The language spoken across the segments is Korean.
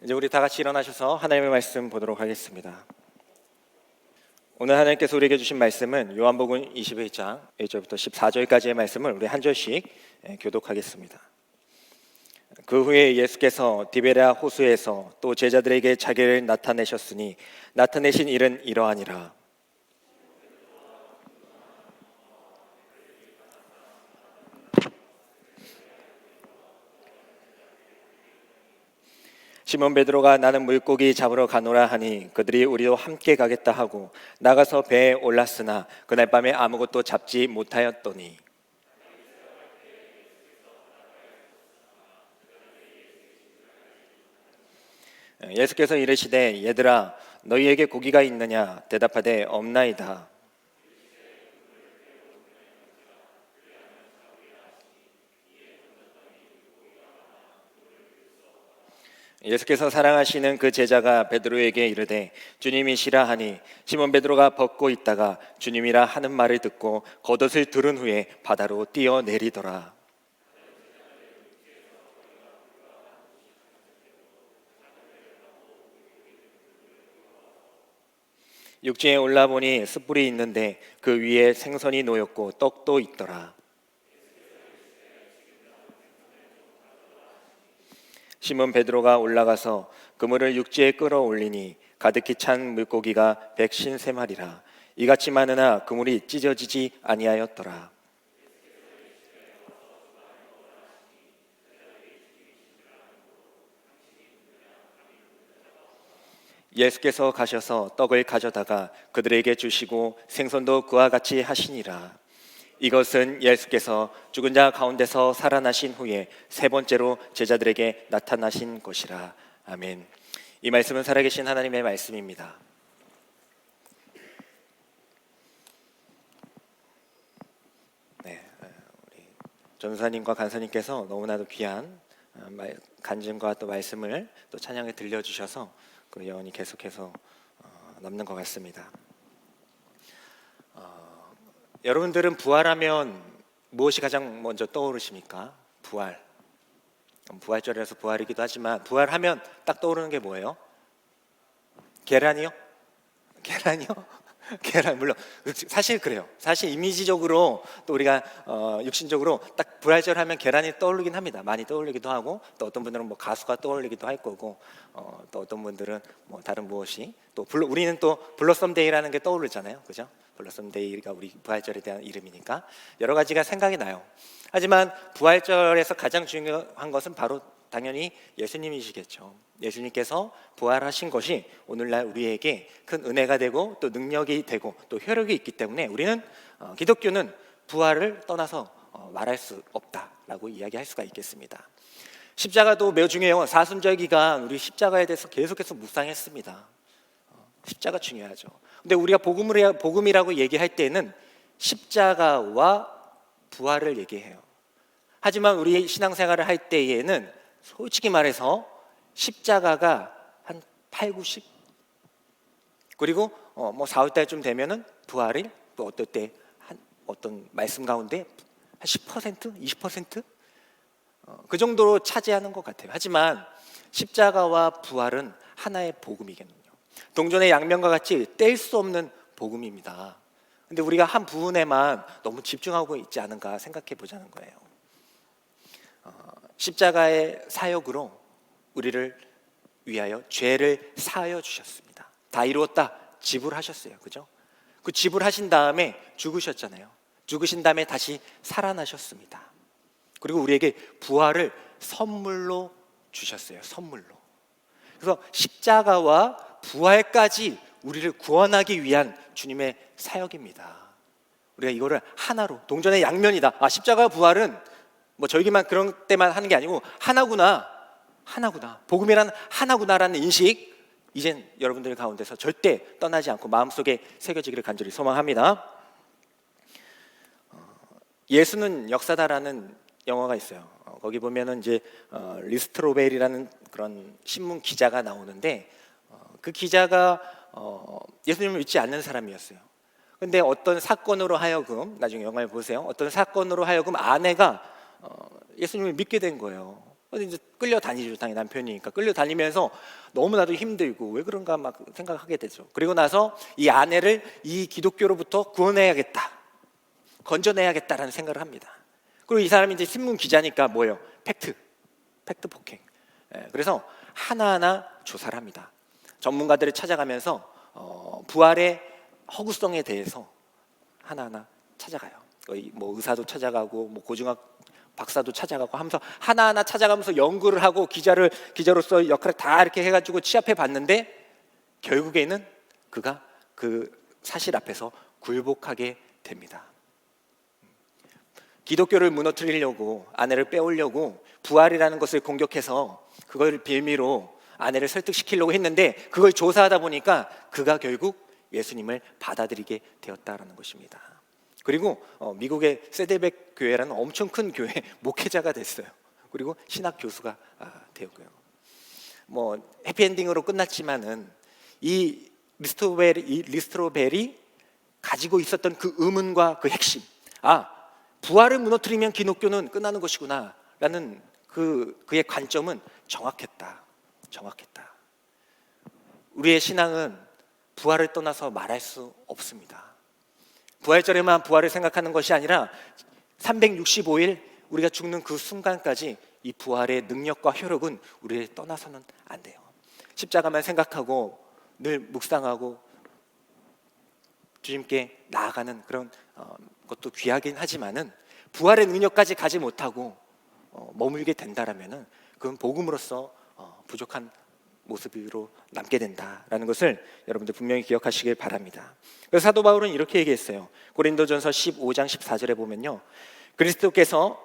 이제 우리 다 같이 일어나셔서 하나님의 말씀 보도록 하겠습니다. 오늘 하나님께서 우리에게 주신 말씀은 요한복음 21장 1절부터 14절까지의 말씀을 우리 한 절씩 교독하겠습니다. 그 후에 예수께서 디베랴 호수에서 또 제자들에게 자기를 나타내셨으니 나타내신 일은 이러하니라. 시몬 베드로가 나는 물고기 잡으러 가노라 하니 그들이 우리도 함께 가겠다 하고 나가서 배에 올랐으나 그날 밤에 아무것도 잡지 못하였더니 예수께서 이르시되 얘들아 너희에게 고기가 있느냐 대답하되 없나이다. 예수께서 사랑하시는 그 제자가 베드로에게 이르되 주님이시라 하니 시몬 베드로가 벗고 있다가 주님이라 하는 말을 듣고 겉옷을 두른 후에 바다로 뛰어내리더라. 육지에 올라보니 숯불이 있는데 그 위에 생선이 놓였고 떡도 있더라. 시몬 베드로가 올라가서 그물을 육지에 끌어올리니 가득히 찬 물고기가 153마리라. 이같이 많으나 그물이 찢어지지 아니하였더라. 예수께서 가셔서 떡을 가져다가 그들에게 주시고 생선도 그와 같이 하시니라. 이것은 예수께서 죽은 자 가운데서 살아나신 후에 세 번째로 제자들에게 나타나신 것이라. 아멘. 이 말씀은 살아계신 하나님의 말씀입니다. 네, 우리 전사님과 간사님께서 너무나도 귀한 간증과 또 말씀을 또 찬양에 들려주셔서 그 여운이 계속해서 남는 것 같습니다. 여러분들은 부활하면 무엇이 가장 먼저 떠오르십니까? 부활. 부활절이라서 부활이기도 하지만 부활하면 딱 떠오르는 게 뭐예요? 계란이요? 계란이요? 계란. 물론 사실 그래요. 사실 이미지적으로 또 우리가 육신적으로 딱 부활절 하면 계란이 떠오르긴 합니다. 많이 떠오르기도 하고 또 어떤 분들은 뭐 가수가 떠오르기도 할 거고 또 어떤 분들은 뭐 다른 무엇이 또 우리는 또 블러썸데이라는 게 떠오르잖아요. 그죠? 블러썸데이가 우리 부활절에 대한 이름이니까 여러 가지가 생각이 나요. 하지만 부활절에서 가장 중요한 것은 바로 당연히 예수님이시겠죠. 예수님께서 부활하신 것이 오늘날 우리에게 큰 은혜가 되고 또 능력이 되고 또 효력이 있기 때문에 우리는 기독교는 부활을 떠나서 말할 수 없다라고 이야기할 수가 있겠습니다. 십자가도 매우 중요해요. 사순절 기간 우리 십자가에 대해서 계속해서 묵상했습니다. 십자가 중요하죠. 근데 우리가 복음이라고 얘기할 때는 십자가와 부활을 얘기해요. 하지만 우리 신앙생활을 할 때에는 솔직히 말해서 십자가가 한 8, 90 그리고 뭐 4월달쯤 되면은 부활이 또 어떨 때 한 어떤 말씀 가운데 한 10%, 20% 그 정도로 차지하는 것 같아요. 하지만 십자가와 부활은 하나의 복음이거든요. 동전의 양면과 같이 뗄 수 없는 복음입니다. 근데 우리가 한 부분에만 너무 집중하고 있지 않은가 생각해 보자는 거예요. 십자가의 사역으로 우리를 위하여 죄를 사하여 주셨습니다. 다 이루었다 지불하셨어요. 그죠? 그 지불하신 다음에 죽으셨잖아요. 죽으신 다음에 다시 살아나셨습니다. 그리고 우리에게 부활을 선물로 주셨어요. 선물로. 그래서 십자가와 부활까지 우리를 구원하기 위한 주님의 사역입니다. 우리가 이거를 하나로 동전의 양면이다. 십자가와 부활은 뭐 저에게만 그런 때만 하는 게 아니고 하나구나. 복음이란 하나구나라는 인식 이젠 여러분들 가운데서 절대 떠나지 않고 마음속에 새겨지기를 간절히 소망합니다. 예수는 역사다라는 영화가 있어요. 거기 보면은 이제 리스트로벨이라는 그런 신문 기자가 나오는데 그 기자가 예수님을 믿지 않는 사람이었어요. 근데 어떤 사건으로 하여금 나중에 영화를 보세요. 어떤 사건으로 하여금 아내가 예수님을 믿게 된 거예요. 이제 끌려다니죠. 당연히 남편이니까 끌려다니면서 너무나도 힘들고 왜 그런가 막 생각하게 되죠. 그리고 나서 이 아내를 이 기독교로부터 구원해야겠다, 건져내야겠다라는 생각을 합니다. 그리고 이 사람이 이제 신문 기자니까 뭐예요? 팩트 폭행. 그래서 하나하나 조사를 합니다. 전문가들을 찾아가면서 부활의 허구성에 대해서 하나하나 찾아가요. 거의 뭐 의사도 찾아가고 뭐 고증학 박사도 찾아가고 하면서 하나하나 찾아가면서 연구를 하고 기자로서 역할을 다 이렇게 해가지고 취합해 봤는데 결국에는 그가 그 사실 앞에서 굴복하게 됩니다. 기독교를 무너뜨리려고, 아내를 빼오려고 부활이라는 것을 공격해서 그걸 빌미로 아내를 설득시키려고 했는데 그걸 조사하다 보니까 그가 결국 예수님을 받아들이게 되었다라는 것입니다. 그리고 미국의 세데백 교회라는 엄청 큰 교회 목회자가 됐어요. 그리고 신학 교수가 되었고요. 뭐 해피엔딩으로 끝났지만은 이 리스트로벨이 가지고 있었던 그 의문과 그 핵심, 부활을 무너뜨리면 기독교는 끝나는 것이구나 라는 그의 관점은 정확했다. 우리의 신앙은 부활을 떠나서 말할 수 없습니다. 부활절에만 부활을 생각하는 것이 아니라 365일 우리가 죽는 그 순간까지 이 부활의 능력과 효력은 우리를 떠나서는 안 돼요. 십자가만 생각하고 늘 묵상하고 주님께 나아가는 그런 것도 귀하긴 하지만은 부활의 능력까지 가지 못하고 머물게 된다라면은 그건 복음으로서 부족한 모습으로 남게 된다라는 것을 여러분들 분명히 기억하시길 바랍니다. 그래서 사도 바울은 이렇게 얘기했어요. 고린도전서 15장 14절에 보면요, 그리스도께서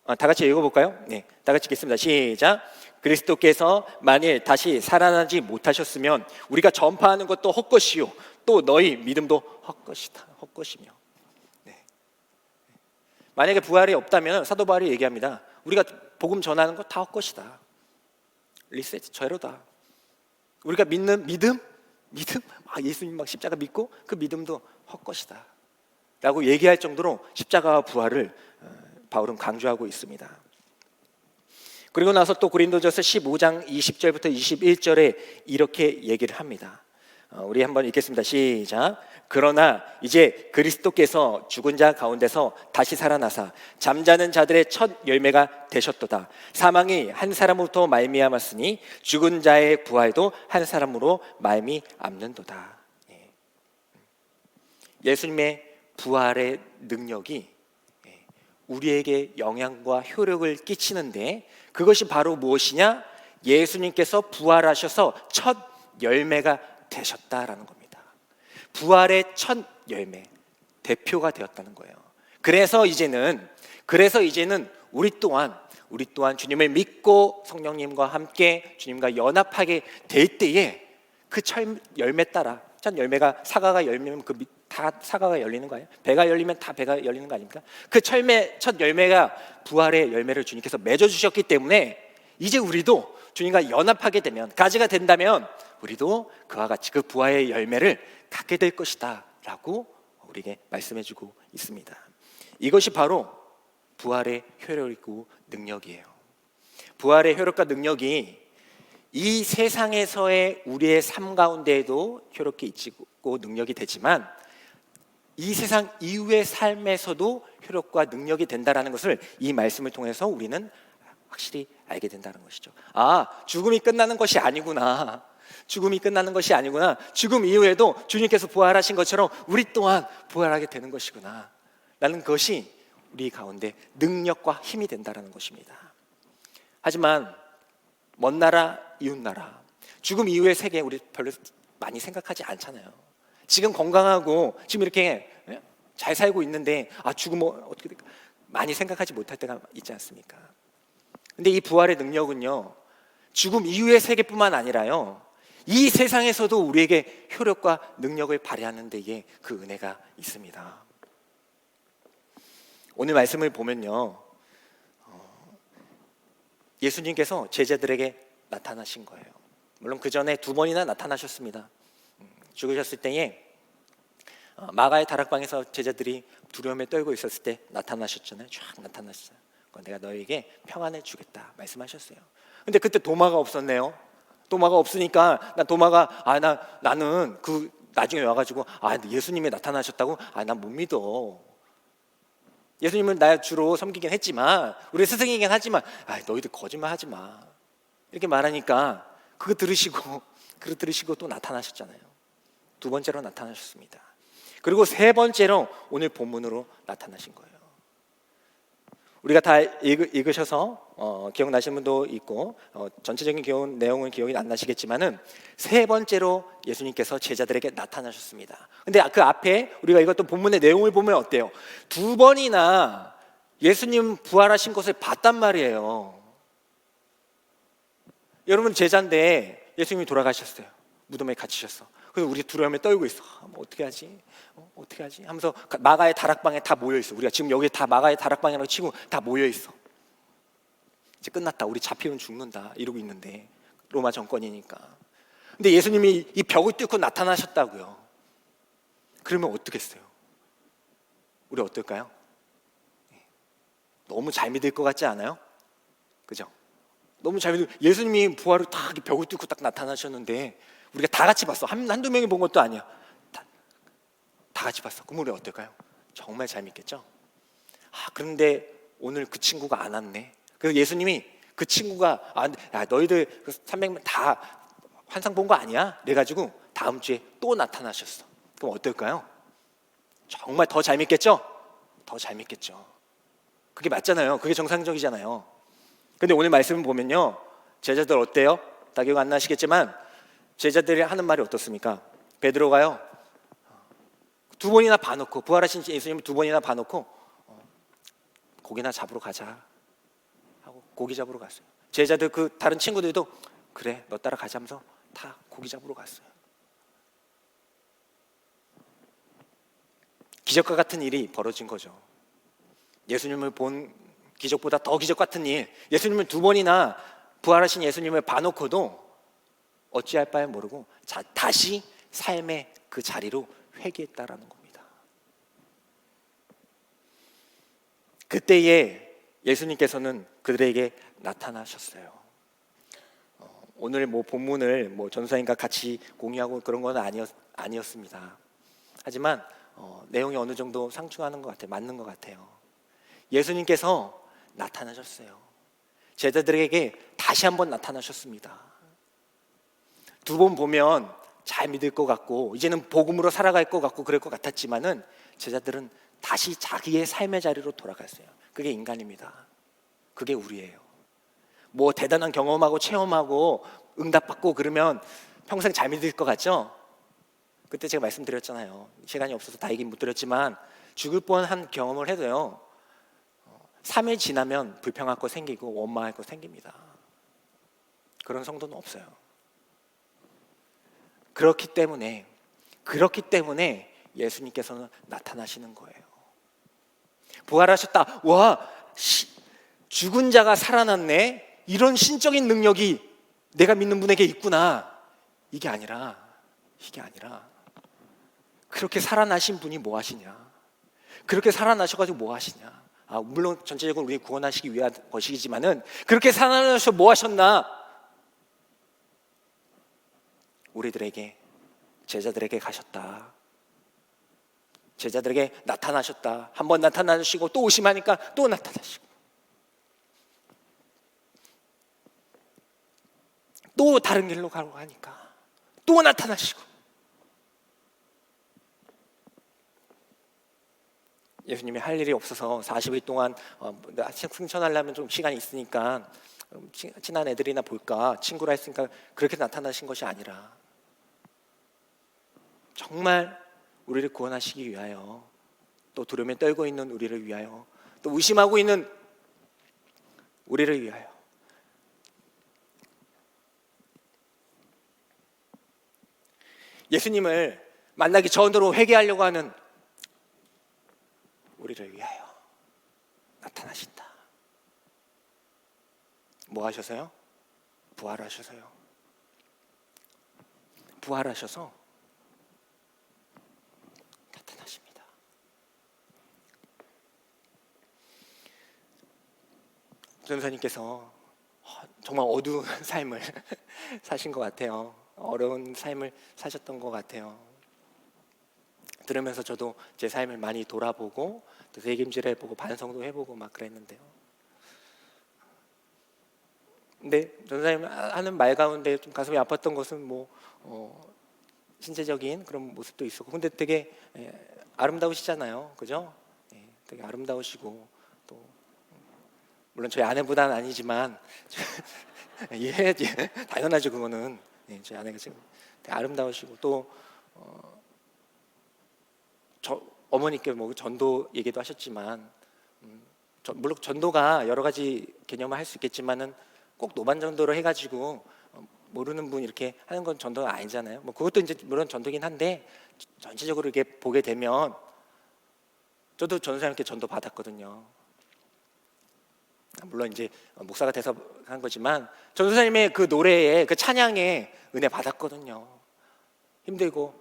다 같이 읽어볼까요? 네, 다 같이 읽겠습니다. 시작. 그리스도께서 만일 다시 살아나지 못하셨으면 우리가 전파하는 것도 헛것이요 또 너희 믿음도 헛것이며. 네. 만약에 부활이 없다면 사도 바울이 얘기합니다. 우리가 복음 전하는 거 다 헛것이다. 리셋 제로다. 우리가 믿는 믿음, 예수님 막 십자가 믿고 그 믿음도 헛것이다 라고 얘기할 정도로 십자가와 부활을 바울은 강조하고 있습니다. 그리고 나서 또 고린도전서 15장 20절부터 21절에 이렇게 얘기를 합니다. 우리 한번 읽겠습니다. 시작. 그러나 이제 그리스도께서 죽은 자 가운데서 다시 살아나사 잠자는 자들의 첫 열매가 되셨도다. 사망이 한 사람으로부터 말미암았으니 죽은 자의 부활도 한 사람으로 말미암는도다. 예수님의 부활의 능력이 우리에게 영향과 효력을 끼치는데 그것이 바로 무엇이냐? 예수님께서 부활하셔서 첫 열매가 되셨다라는 겁니다. 부활의 첫 열매, 대표가 되었다는 거예요. 그래서 이제는 우리 또한 주님을 믿고 성령님과 함께 주님과 연합하게 될 때에 그 첫 열매 따라, 첫 열매가 사과가 열리면 다 사과가 열리는 거예요. 배가 열리면 다 배가 열리는 거 아닙니까? 그 첫 열매가 부활의 열매를 주님께서 맺어주셨기 때문에 이제 우리도 주님과 연합하게 되면, 가지가 된다면 우리도 그와 같이 그 부활의 열매를 갖게 될 것이다 라고 우리에게 말씀해주고 있습니다. 이것이 바로 부활의 효력이고 능력이에요. 부활의 효력과 능력이 이 세상에서의 우리의 삶 가운데에도 효력이 있고 능력이 되지만 이 세상 이후의 삶에서도 효력과 능력이 된다는 것을 이 말씀을 통해서 우리는 확실히 알게 된다는 것이죠. 죽음이 끝나는 것이 아니구나. 죽음 이후에도 주님께서 부활하신 것처럼 우리 또한 부활하게 되는 것이구나 라는 것이 우리 가운데 능력과 힘이 된다는 것입니다. 하지만 먼 나라 이웃 나라, 죽음 이후의 세계 우리 별로 많이 생각하지 않잖아요. 지금 건강하고 지금 이렇게 잘 살고 있는데 죽으면 어떻게 될까 많이 생각하지 못할 때가 있지 않습니까? 근데 이 부활의 능력은요, 죽음 이후의 세계뿐만 아니라요, 이 세상에서도 우리에게 효력과 능력을 발휘하는 데에 그 은혜가 있습니다. 오늘 말씀을 보면요, 예수님께서 제자들에게 나타나신 거예요. 물론 그 전에 2번이나 나타나셨습니다. 죽으셨을 때에 마가의 다락방에서 제자들이 두려움에 떨고 있었을 때 나타나셨잖아요. 쫙 나타나셨어요. 내가 너에게 평안을 주겠다 말씀하셨어요. 근데 그때 도마가 없었네요. 도마가 없으니까 나는 그 나중에 와가지고 예수님이 나타나셨다고 난 못 믿어. 예수님은 나 주로 섬기긴 했지만 우리 스승이긴 하지만 너희들 거짓말 하지 마 이렇게 말하니까 그거 들으시고 또 나타나셨잖아요. 두 번째로 나타나셨습니다. 그리고 세 번째로 오늘 본문으로 나타나신 거예요. 우리가 다 읽으셔서 기억나시는 분도 있고 전체적인 내용은 기억이 안 나시겠지만은 세 번째로 예수님께서 제자들에게 나타나셨습니다. 근데 그 앞에 우리가 읽었던 본문의 내용을 보면 어때요? 두 번이나 예수님 부활하신 것을 봤단 말이에요. 여러분 제자인데 예수님이 돌아가셨어요. 무덤에 갇히셨어. 그래서 우리 두려움에 떨고 있어. 뭐 어떻게 하지? 어떻게 하지? 하면서 마가의 다락방에 다 모여 있어. 우리가 지금 여기 다 마가의 다락방이라고 치고 다 모여 있어. 이제 끝났다. 우리 잡히면 죽는다. 이러고 있는데 로마 정권이니까. 근데 예수님이 이 벽을 뚫고 나타나셨다고요. 그러면 어떻겠어요? 우리 어떨까요? 너무 잘 믿을 것 같지 않아요? 그죠? 너무 잘 믿을. 예수님이 부활을 딱 벽을 뚫고 딱 나타나셨는데 우리가 다 같이 봤어. 한두 명이 본 것도 아니야. 다 같이 봤어. 그럼 우리 어떨까요? 정말 잘 믿겠죠? 그런데 오늘 그 친구가 안 왔네. 그래서 예수님이 그 친구가 너희들 300명 다 환상 본 거 아니야? 그래가지고 다음 주에 또 나타나셨어. 그럼 어떨까요? 정말 더 잘 믿겠죠? 더 잘 믿겠죠. 그게 맞잖아요. 그게 정상적이잖아요. 근데 오늘 말씀을 보면요, 제자들 어때요? 다 기억 안 나시겠지만 제자들이 하는 말이 어떻습니까? 베드로가요 두 번이나 봐놓고, 부활하신 예수님을 두 번이나 봐놓고 고기나 잡으러 가자 하고 고기 잡으러 갔어요. 제자들 그 다른 친구들도 그래 너 따라가자 하면서 다 고기 잡으러 갔어요. 기적과 같은 일이 벌어진 거죠. 예수님을 본 기적보다 더 기적 같은 일, 예수님을 두 번이나 부활하신 예수님을 봐놓고도 어찌할 바에 모르고 다시 삶의 그 자리로 회귀했다라는 겁니다. 그때에 예수님께서는 그들에게 나타나셨어요. 오늘 본문을 전사님과 같이 공유하고 그런 건 아니었습니다. 하지만 내용이 어느 정도 상충하는 것 같아요. 맞는 것 같아요. 예수님께서 나타나셨어요. 제자들에게 다시 한번 나타나셨습니다. 두 번 보면 잘 믿을 것 같고 이제는 복음으로 살아갈 것 같고 그럴 것 같았지만은 제자들은 다시 자기의 삶의 자리로 돌아갔어요. 그게 인간입니다. 그게 우리예요. 대단한 경험하고 체험하고 응답받고 그러면 평생 잘 믿을 것 같죠? 그때 제가 말씀드렸잖아요. 시간이 없어서 다 얘기 못 드렸지만 죽을 뻔한 경험을 해도요 3일 지나면 불평할 거 생기고 원망할 거 생깁니다. 그런 성도는 없어요. 그렇기 때문에 예수님께서는 나타나시는 거예요. 부활하셨다. 죽은 자가 살아났네. 이런 신적인 능력이 내가 믿는 분에게 있구나. 이게 아니라 그렇게 살아나신 분이 뭐 하시냐? 그렇게 살아나셔가지고 뭐 하시냐? 물론 전체적으로 우리 구원하시기 위한 것이지만은 그렇게 살아나셔서 뭐 하셨나? 우리들에게 제자들에게 가셨다. 제자들에게 나타나셨다. 한번 나타나시고 또 오심하니까 또 나타나시고 또 다른 길로 가고 하니까 또 나타나시고 예수님이 할 일이 없어서 40일 동안 승천하려면 좀 시간이 있으니까 친한 애들이나 볼까 친구라 했으니까 그렇게 나타나신 것이 아니라 정말 우리를 구원하시기 위하여 또 두려움에 떨고 있는 우리를 위하여 또 의심하고 있는 우리를 위하여 예수님을 만나기 전으로 회개하려고 하는 우리를 위하여 나타나신다. 뭐 하셔서요? 부활하셔서요. 부활하셔서 나타나십니다. 전사님께서 정말 어두운 삶을 사신 것 같아요. 어려운 삶을 사셨던 것 같아요. 들으면서 저도 제 삶을 많이 돌아보고 또 되김질해보고 반성도 해보고 막 그랬는데요. 근데 전사님 하는 말 가운데 좀 가슴이 아팠던 것은 뭐 신체적인 그런 모습도 있었고, 근데 되게 아름다우시잖아요, 그죠? 되게 아름다우시고 또 물론 저희 아내보다는 아니지만 예, 당연하죠 그거는. 저희 아내가 지금 되게 아름다우시고 또 어머니께 뭐 전도 얘기도 하셨지만 물론 전도가 여러 가지 개념을 할 수 있겠지만은 꼭 노반 전도를 해가지고 모르는 분 이렇게 하는 건 전도가 아니잖아요. 뭐 그것도 이제 물론 전도긴 한데 전체적으로 이렇게 보게 되면 저도 전도사님께 전도 받았거든요. 물론 이제 목사가 돼서 한 거지만 전도사님의 그 노래에 그 찬양에 은혜 받았거든요. 힘들고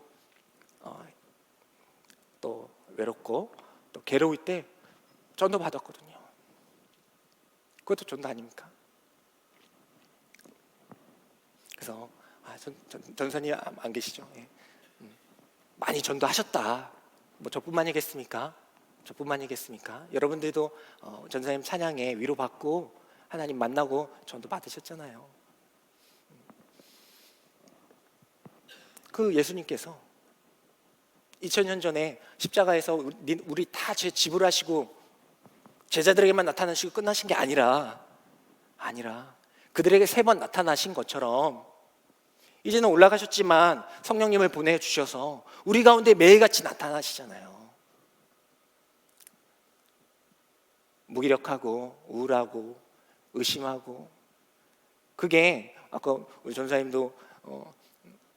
또 외롭고 또 괴로울 때 전도 받았거든요. 그것도 전도 아닙니까? 그래서 전사님 안 계시죠? 많이 전도하셨다. 뭐 저뿐만이겠습니까? 여러분들도 전사님 찬양에 위로받고 하나님 만나고 전도 받으셨잖아요. 그 예수님께서 2000년 전에 십자가에서 우리 다 죄 지불하시고 제자들에게만 나타나시고 끝나신 게 아니라 그들에게 3번 나타나신 것처럼 이제는 올라가셨지만 성령님을 보내주셔서 우리 가운데 매일같이 나타나시잖아요. 무기력하고 우울하고 의심하고, 그게 아까 우리 전사님도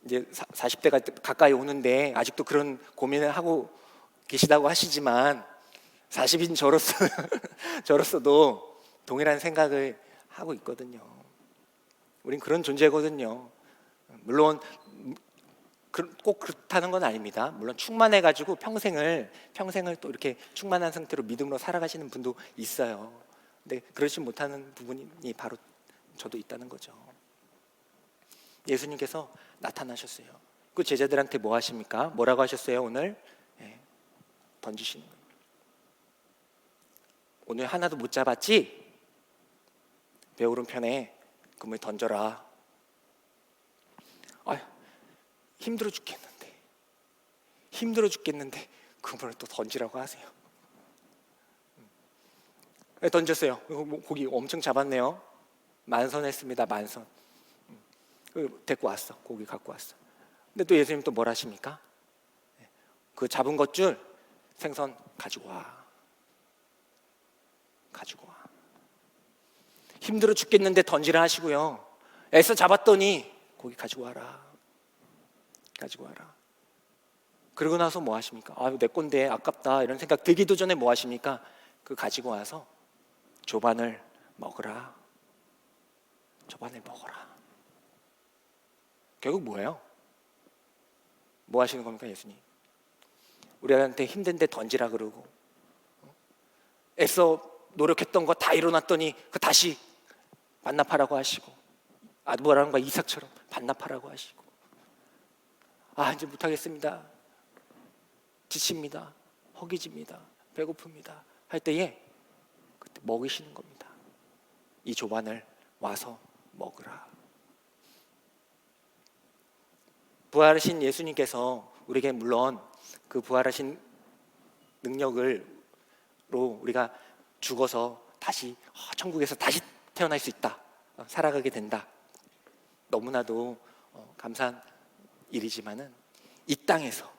이제 40대가 가까이 오는데 아직도 그런 고민을 하고 계시다고 하시지만 40인 저로서도 동일한 생각을 하고 있거든요. 우린 그런 존재거든요. 물론 꼭 그렇다는 건 아닙니다. 물론 충만해가지고 평생을 또 이렇게 충만한 상태로 믿음으로 살아가시는 분도 있어요. 근데 그러지 못하는 부분이 바로 저도 있다는 거죠. 예수님께서 나타나셨어요. 그 제자들한테 뭐 하십니까? 뭐라고 하셨어요 오늘? 던지시는 거예요. 오늘 하나도 못 잡았지? 배 오른편에 그물 던져라. 힘들어 죽겠는데 그물을 또 던지라고 하세요. 던졌어요. 고기 엄청 잡았네요. 만선했습니다. 만선. 데리고 왔어. 고기 갖고 왔어. 근데 또 예수님 또 뭘 하십니까? 그 잡은 것 줄 생선 가지고 와. 힘들어 죽겠는데 던지라 하시고요. 애써 잡았더니 고기 가지고 와라. 그러고 나서 뭐 하십니까? 내 건데 아깝다 이런 생각 들기도 전에 뭐 하십니까? 그 가지고 와서 조반을 먹어라. 결국 뭐예요? 뭐 하시는 겁니까 예수님? 우리한테 힘든데 던지라 그러고 애써 노력했던 거 다 이뤄놨더니 그 다시 반납하라고 하시고 아브라함과 이삭처럼 반납하라고 하시고 이제 못하겠습니다. 지칩니다. 허기집니다. 배고픕니다. 할 때에 그때 먹이시는 겁니다. 이 조반을 와서 먹으라. 부활하신 예수님께서 우리에게 물론 그 부활하신 능력으로 우리가 죽어서 다시 천국에서 다시 태어날 수 있다. 살아가게 된다. 너무나도 감사한 일이지만은 이 땅에서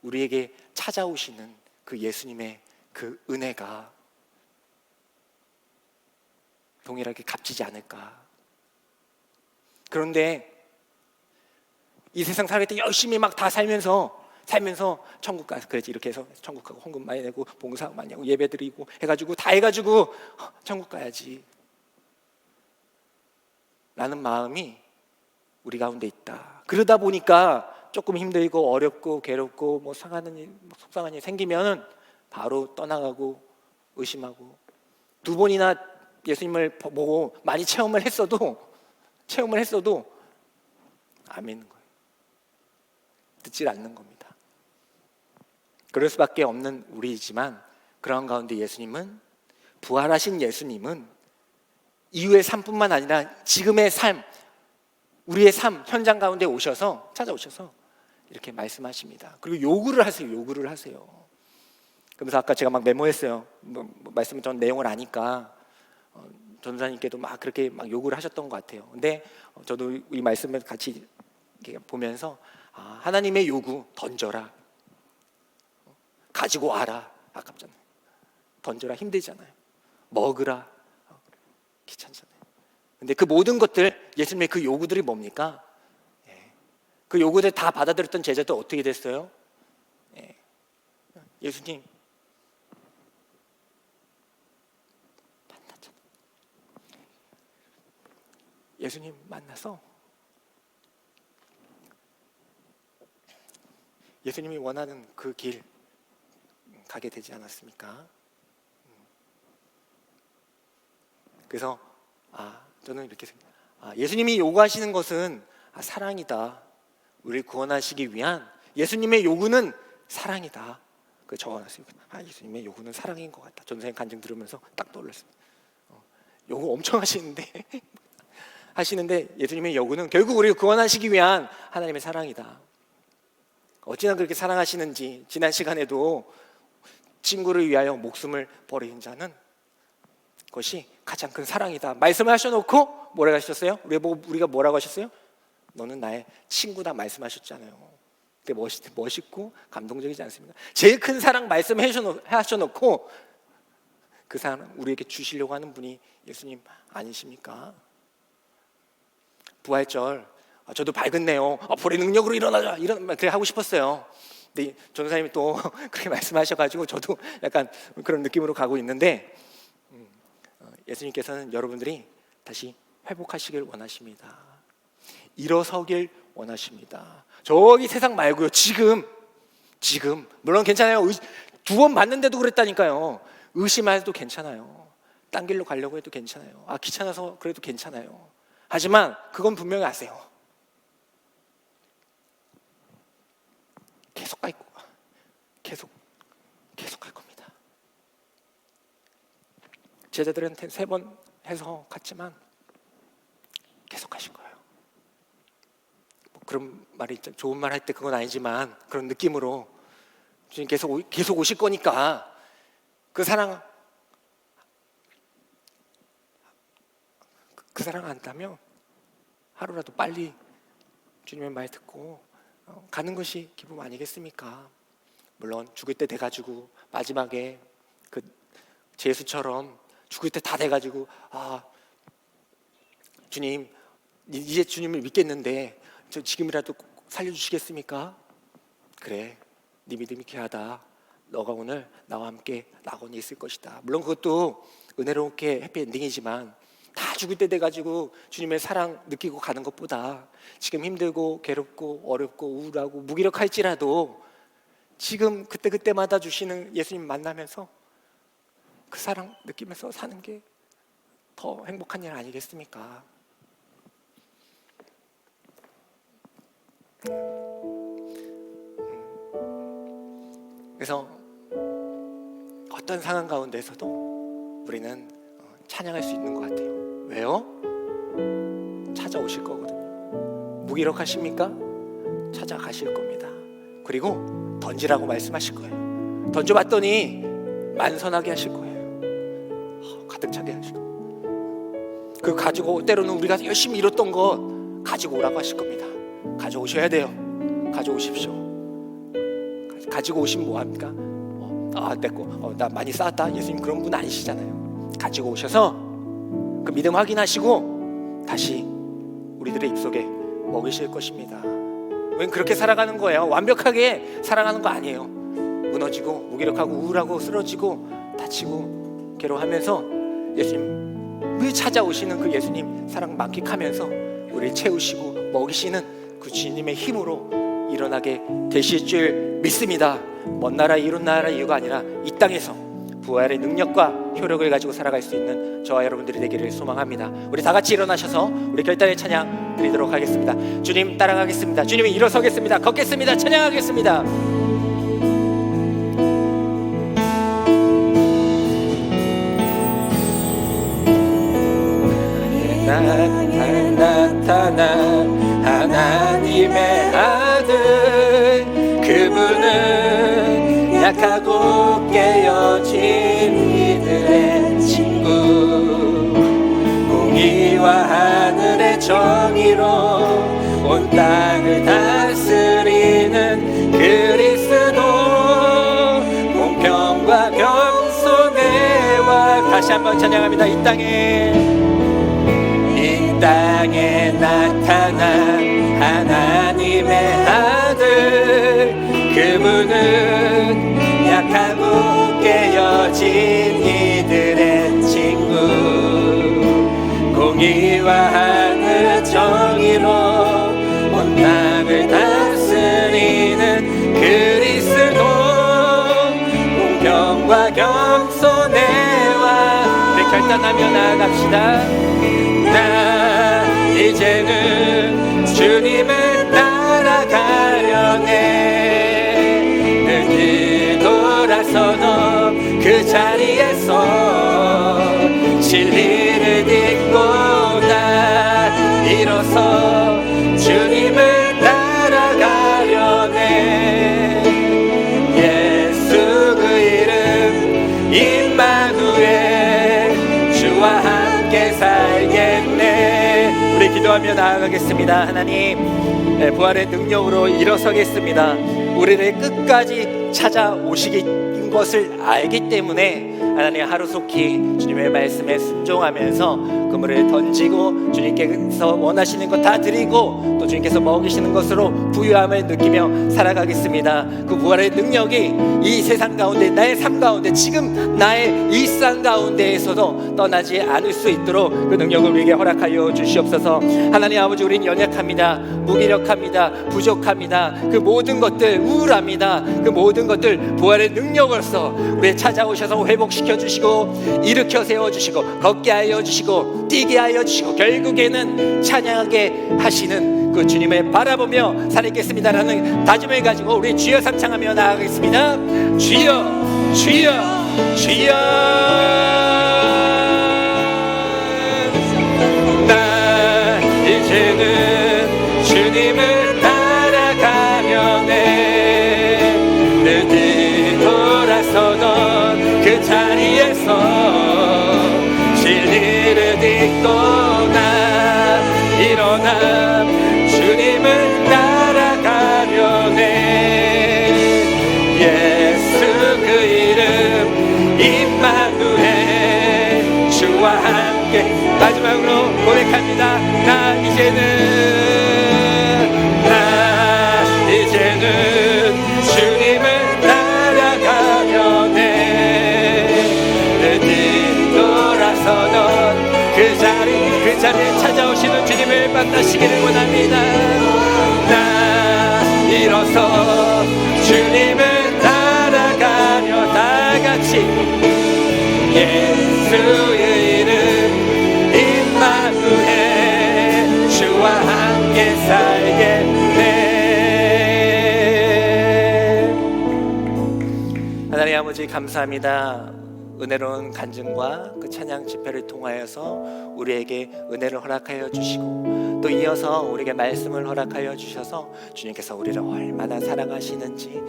우리에게 찾아오시는 그 예수님의 그 은혜가 동일하게 값지지 않을까. 그런데 이 세상 살아갈 때 열심히 막 다 살면서 천국 가서 그렇지 이렇게 해서 천국 가고 헌금 많이 내고 봉사 많이 하고 예배 드리고 해가지고 천국 가야지 라는 마음이 우리 가운데 있다. 그러다 보니까 조금 힘들고 어렵고 괴롭고 뭐 상하는 일, 속상한 일 생기면 바로 떠나가고 의심하고 두 번이나 예수님을 보고 많이 체험을 했어도 안 믿는 거예요. 듣질 않는 겁니다. 그럴 수밖에 없는 우리이지만 그런 가운데 부활하신 예수님은 이후의 삶뿐만 아니라 지금의 삶, 우리의 삶 현장 가운데 찾아오셔서 이렇게 말씀하십니다. 그리고 요구를 하세요. 그래서 아까 제가 막 메모했어요. 말씀은 전 내용을 아니까 전도사님께도 막 그렇게 막 요구를 하셨던 것 같아요. 근데 저도 이 말씀을 같이 보면서 하나님의 요구, 던져라, 가지고 와라, 아깝잖아요. 던져라, 힘들잖아요. 먹으라, 귀찮잖아요. 근데 그 모든 것들, 예수님의 그 요구들이 뭡니까? 그 요구들 다 받아들였던 제자들 어떻게 됐어요? 예수님 만났잖아요. 예수님 만나서 예수님이 원하는 그 길 가게 되지 않았습니까? 그래서 저는 이렇게 생각해요. 예수님이 요구하시는 것은 사랑이다. 우리를 구원하시기 위한 예수님의 요구는 사랑이다. 그 적어놨어요. 예수님의 요구는 사랑인 것 같다. 전도사님 간증 들으면서 딱 떠올랐습니다. 요구 엄청 하시는데 예수님의 요구는 결국 우리를 구원하시기 위한 하나님의 사랑이다. 어찌나 그렇게 사랑하시는지 지난 시간에도 친구를 위하여 목숨을 버리는 자는 그것이 가장 큰 사랑이다 말씀을 하셔놓고 뭐라고 하셨어요? 우리가 뭐라고 하셨어요? 너는 나의 친구다 말씀하셨잖아요. 근데 멋있고 감동적이지 않습니까? 제일 큰 사랑 말씀하셔놓고 그 사랑 우리에게 주시려고 하는 분이 예수님 아니십니까? 부활절 저도 밝은네요. 불의 능력으로 일어나자 그렇게 하고 싶었어요. 근데 전도사님이 또 그렇게 말씀하셔가지고 저도 약간 그런 느낌으로 가고 있는데 예수님께서는 여러분들이 다시 회복하시길 원하십니다. 일어서길 원하십니다. 저기 세상 말고요. 지금 물론 괜찮아요. 2번 봤는데도 그랬다니까요. 의심해도 괜찮아요. 딴 길로 가려고 해도 괜찮아요. 귀찮아서 그래도 괜찮아요. 하지만 그건 분명히 아세요. 계속 갈 겁니다. 제자들한테 3번 해서 갔지만 계속 가실 거예요. 그런 말이 좋은 말 할 때 그건 아니지만 그런 느낌으로 주님 계속 오실 거니까 그 사랑 안다면 하루라도 빨리 주님의 말 듣고 가는 것이 기쁨 아니겠습니까? 물론 죽을 때 돼가지고 마지막에 그 제수처럼 죽을 때 다 돼가지고 주님 이제 주님을 믿겠는데 저 지금이라도 살려주시겠습니까? 그래, 네 믿음이 귀하다. 너가 오늘 나와 함께 낙원에 있을 것이다. 물론 그것도 은혜롭게 해피엔딩이지만 다 죽을 때 돼가지고 주님의 사랑 느끼고 가는 것보다 지금 힘들고 괴롭고 어렵고 우울하고 무기력할지라도 지금 그때마다 주시는 예수님 만나면서 그 사랑 느끼면서 사는 게 더 행복한 일 아니겠습니까? 그래서 어떤 상황 가운데서도 우리는 찬양할 수 있는 것 같아요. 왜요? 찾아오실 거거든요. 무기력하십니까? 찾아가실 겁니다. 그리고 던지라고 말씀하실 거예요. 던져봤더니 만선하게 하실 거예요. 가득 차게 하실 거예요. 그 가지고 때로는 우리가 열심히 이뤘던 것 가지고 오라고 하실 겁니다. 가져오셔야 돼요. 가져오십시오. 가지고 오시면 뭐합니까? 내거 나 많이 쌓았다. 예수님 그런 분 아니시잖아요. 가지고 오셔서 그 믿음 확인하시고 다시 우리들의 입속에 먹이실 것입니다. 웬 그렇게 살아가는 거예요. 완벽하게 살아가는 거 아니에요. 무너지고 무기력하고 우울하고 쓰러지고 다치고 괴로워하면서 예수님을 찾아오시는 그 예수님 사랑 만끽하면서 우리를 채우시고 먹이시는 그 주님의 힘으로 일어나게 되실 줄 믿습니다. 먼 나라 이룬 나라 이유가 아니라 이 땅에서 부활의 능력과 효력을 가지고 살아갈 수 있는 저와 여러분들이 되기를 소망합니다. 우리 다 같이 일어나셔서 우리 결단의 찬양 드리도록 하겠습니다. 주님 따라가겠습니다. 주님이 일어서겠습니다. 걷겠습니다. 찬양하겠습니다. 나타나 하나님의 아들, 그분은 약하고 깨어진 이들의 친구, 공의와 하늘의 정의로 온 땅을 다스리는 그리스도, 공평과 겸손의와 다시 한번 찬양합니다. 이 땅에 나타난 하나님의 아들, 그분은 약하고 깨어진 이들의 친구, 공의와 하늘 정의로 온 땅을 다스리는 그리스도, 공평과 겸손의와 우리 결단하며 나아갑시다. 나 이제는 주님을 따라가려네. 늘 뒤돌아서도 그 자리에서 진리를 딛고 나 일어서 주님을 따라가려네. 예수 그 이름 임마누엘, 주와 함께 살겠네. 우리 기도하며 나아가겠습니다. 하나님, 부활의 능력으로 일어서겠습니다. 우리를 끝까지 찾아오시는 것을 알기 때문에 하나님 하루속히 주님의 말씀에 순종하면서 그물을 던지고 주님께서 원하시는 것 다 드리고 또 주님께서 먹이시는 것으로 부유함을 느끼며 살아가겠습니다. 그 부활의 능력이 이 세상 가운데, 나의 삶 가운데, 지금 나의 일상 가운데에서도 떠나지 않을 수 있도록 그 능력을 우리에게 허락하여 주시옵소서. 하나님 아버지, 우리는 연약합니다. 무기력합니다. 부족합니다. 그 모든 것들, 우울합니다. 그 모든 것들 부활의 능력으로서 우리의 찾아오셔서 회복시켜 주시고 일으켜 세워주시고 걷게 하여 주시고 뛰게 하여 주시고 결국에는 찬양하게 하시는 그 주님을 바라보며 살겠습니다라는 다짐을 가지고 우리 주여 삼창하며 나아가겠습니다. 주여, 주여, 주여. 나 이제는 주님을 따라가려네. 늘 뒤돌아서던 그 자리에서 진리를 딛고 나 일어나 주님을 따라가려네. 예수 그 이름 임마누엘, 주와 함께. 마지막으로 고백합니다. 나 이제는 주님을 따라가려네. 늘 뒤돌아서던 그 자리에 찾아오시는 주님을 만나시기를 원합니다. 나 일어서 주님을 따라가려 다 같이 예수의 이름 임마누엘, 주와 함께 살겠네. 하나님 아버지 감사합니다. 은혜로운 간증과 그 찬양 집회를 통하여서 우리에게 은혜를 허락하여 주시고 또 이어서 우리에게 말씀을 허락하여 주셔서 주님께서 우리를 얼마나 사랑하시는지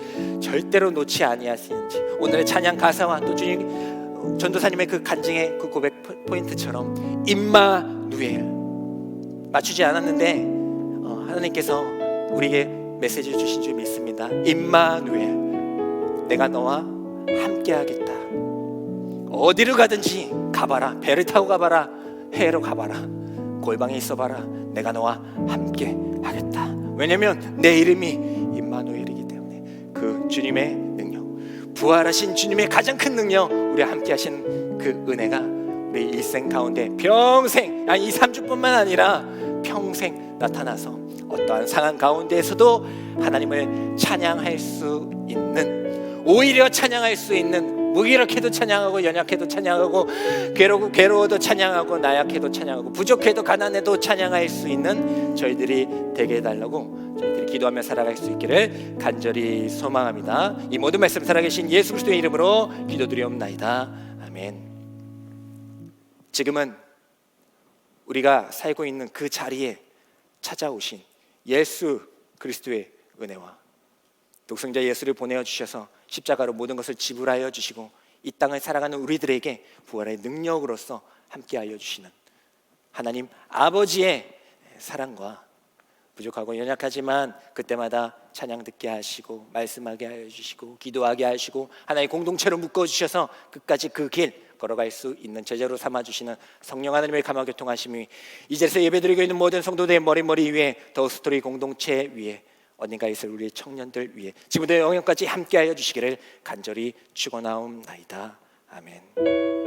절대로 놓지 아니하시는지 오늘의 찬양 가사와 또 주님 전도사님의 그 간증의 그 고백 포인트처럼 임마누엘 맞추지 않았는데 하나님께서 우리에게 메시지를 주신 줄 믿습니다. 임마누엘, 내가 너와 함께하겠다. 어디로 가든지 가봐라. 배를 타고 가봐라. 해외로 가봐라. 골방에 있어봐라. 내가 너와 함께 하겠다. 왜냐면 내 이름이 임마누엘이기 때문에 그 주님의 능력, 부활하신 주님의 가장 큰 능력, 우리와 함께 하신 그 은혜가 우리 일생 가운데 평생, 아니 2, 3주뿐만 아니라 평생 나타나서 어떠한 상황 가운데에서도 하나님을 찬양할 수 있는, 오히려 찬양할 수 있는 무기력해도 찬양하고, 연약해도 찬양하고, 괴로워도 찬양하고, 나약해도 찬양하고, 부족해도 가난해도 찬양할 수 있는 저희들이 되게 해달라고 저희들이 기도하며 살아갈 수 있기를 간절히 소망합니다. 이 모든 말씀 살아계신 예수 그리스도의 이름으로 기도드리옵나이다. 아멘. 지금은 우리가 살고 있는 그 자리에 찾아오신 예수 그리스도의 은혜와 독생자 예수를 보내어 주셔서 십자가로 모든 것을 지불하여 주시고 이 땅을 살아가는 우리들에게 부활의 능력으로서 함께하여 주시는 하나님 아버지의 사랑과 부족하고 연약하지만 그때마다 찬양 듣게 하시고 말씀하게 하여 주시고 기도하게 하시고 하나의 공동체로 묶어주셔서 끝까지 그 길 걸어갈 수 있는 제자로 삼아주시는 성령 하나님의 감화 교통하심이 이제서 예배드리고 있는 모든 성도들의 머리 위에 더 스토리 공동체 위에 어딘가에 있을 우리의 청년들 위해 지금부터 영영까지 함께하여 주시기를 간절히 축원하옵나이다. 아멘.